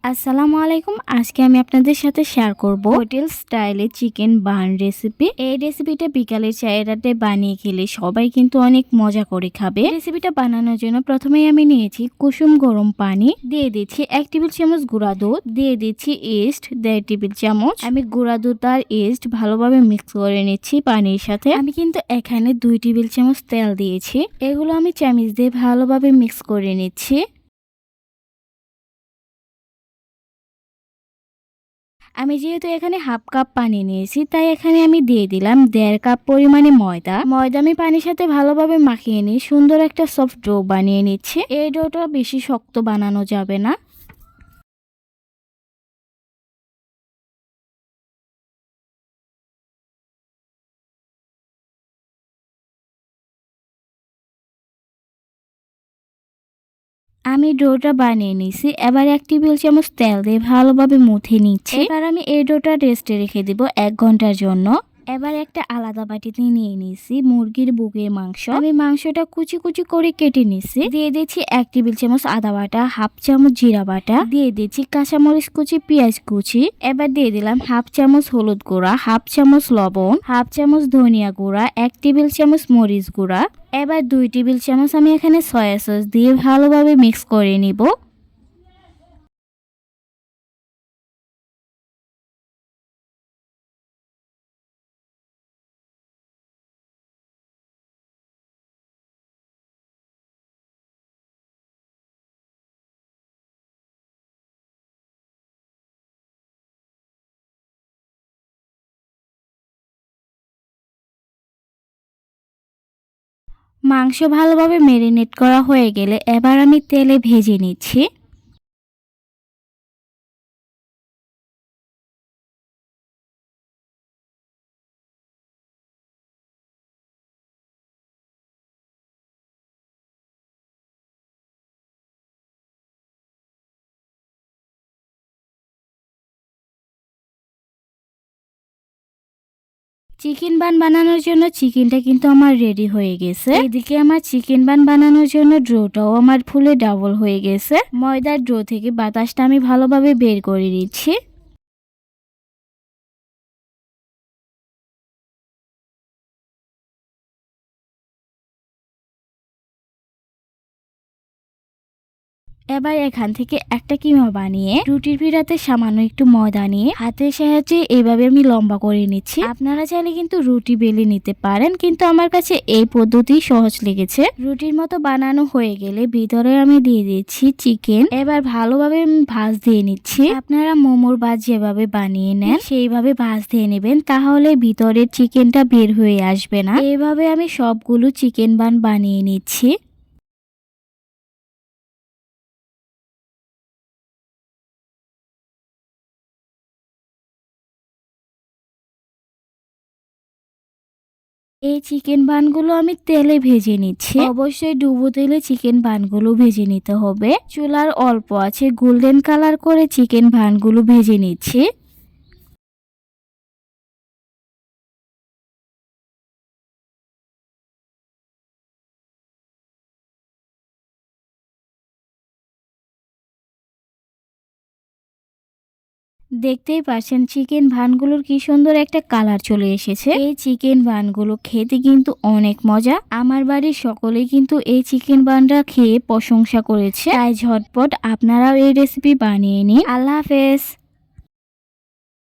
আসসালামু আলাইকুম। আজকে আমি আপনাদের সাথে শেয়ার করব হোটেল স্টাইলে চিকেন বার্ন রেসিপি। এই রেসিপিটা বিকালের চায়ের রাতে বানিয়ে খেলে সবাই কিন্তু অনেক মজা করে খাবে। রেসিপিটা বানানোর জন্য প্রথমেই আমি নিয়েছি কুসুম গরম পানি, দিয়ে দিচ্ছি 1 টেবিল চামচ গুঁড়া দুধ, দিয়ে দিচ্ছি ইস্ট 1.5 টেবিল চামচ। আমি গুঁড়া দুধ আর ইস্ট ভালোভাবে মিক্স করে নিচ্ছি পানির সাথে। আমি কিন্তু এখানে 2 টেবিল চামচ তেল দিয়েছি। এগুলো আমি চামচ দিয়ে ভালোভাবে মিক্স করে নিচ্ছি। আমি যেহেতু এখানে হাফ কাপ পানি নিয়েছি, তাই এখানে আমি দিয়ে দিলাম 1.5 কাপ পরিমাণে ময়দা। ময়দা আমি পানির সাথে ভালোভাবে মাখিয়ে নিয়ে সুন্দর একটা সফট ডো বানিয়ে নিচ্ছি। এই ডোটা বেশি শক্ত বানানো যাবে না। আমি ডোটা বানিয়ে নিছি। এবার 1 টেবিল চামচ তেল দিয়ে ভালোভাবে মুথে নিচ্ছি। এবার আমি এই ডোটা রেস্টে রেখে দিব 1 ঘন্টার জন্য। এবার একটা আলাদা বাটিতে নিয়ে নিছি মুরগির বুকের মাংস। আমি মাংসটা কুচি কুচি করে কেটে নিছি। দিয়ে দিচ্ছি 1 টেবিল চামচ আদা বাটা, হাফ চামচ জিরা বাটা, দিয়ে দিচ্ছি কাঁচামরিচ কুচি, পেঁয়াজ কুচি। এবার দিয়ে দিলাম হাফ চামচ হলুদ গুঁড়া, হাফ চামচ লবণ, হাফ চামচ ধনিয়া গুঁড়া, 1 টেবিল চামচ মরিচ গুঁড়া। এবার 2 টেবিল চামচ আমি এখানে সয়া সস দিয়ে ভালোভাবে মিক্স করে নিব। মাংস ভালোভাবে মেরিনেট করা হয়ে গেলে এবার আমি তেলে ভেজে নিচ্ছি। চিকেন বান বানানোর জন্য চিকেনটা কিন্তু আমার রেডি হয়ে গেছে। এদিকে আমার চিকেন বান বানানোর জন্য ডোটাও আমার ফুলে ডাবল হয়ে গেছে। ময়দার ডো থেকে বাতাসটা আমি ভালোভাবে বের করে নিচ্ছি। এবার এখান থেকে একটা কিমা বানিয়ে রুটির পিঠাতে সামান্য একটু ময়দা নিয়ে হাতের সাহায্যে এইভাবে আমি লম্বা করে নিচ্ছি। আপনারা চাইলে কিন্তু রুটি বেলে নিতে পারেন, কিন্তু আমার কাছে এই পদ্ধতি সহজ লেগেছে। রুটির মতো বানানো হয়ে গেলে ভিতরে আমি দিয়ে দিচ্ছি চিকেন। এবার ভালোভাবে আমি ভাঁজ দিয়ে নিচ্ছি। আপনারা মোমোর ভাঁজ যেভাবে বানিয়ে নেন সেইভাবে ভাঁজ দিয়ে নেবেন, তাহলে ভিতরের চিকেনটা বের হয়ে আসবে না। এইভাবে আমি সবগুলো চিকেন বান বানিয়ে নিচ্ছি। এই চিকেন বানগুলো আমি তেলে ভেজে নিচ্ছি। অবশ্যই ডুবো তেলে চিকেন বানগুলো ভেজে নিতে হবে। চুলার অল্প আছে গোল্ডেন কালার করে চিকেন বানগুলো ভেজে নিচ্ছি। দেখতেই পাচ্ছেন চিকেন ভানগুলোর কি সুন্দর একটা কালার চলে এসেছে। এই চিকেন ভানগুলো খেতে কিন্তু অনেক মজা। আমার বাড়ির সকলেই কিন্তু এই চিকেন ভানটা খেয়ে প্রশংসা করেছে। তাই ঝটপট আপনারাও এই রেসিপি বানিয়ে নিন। আল্লাহ হাফেজ।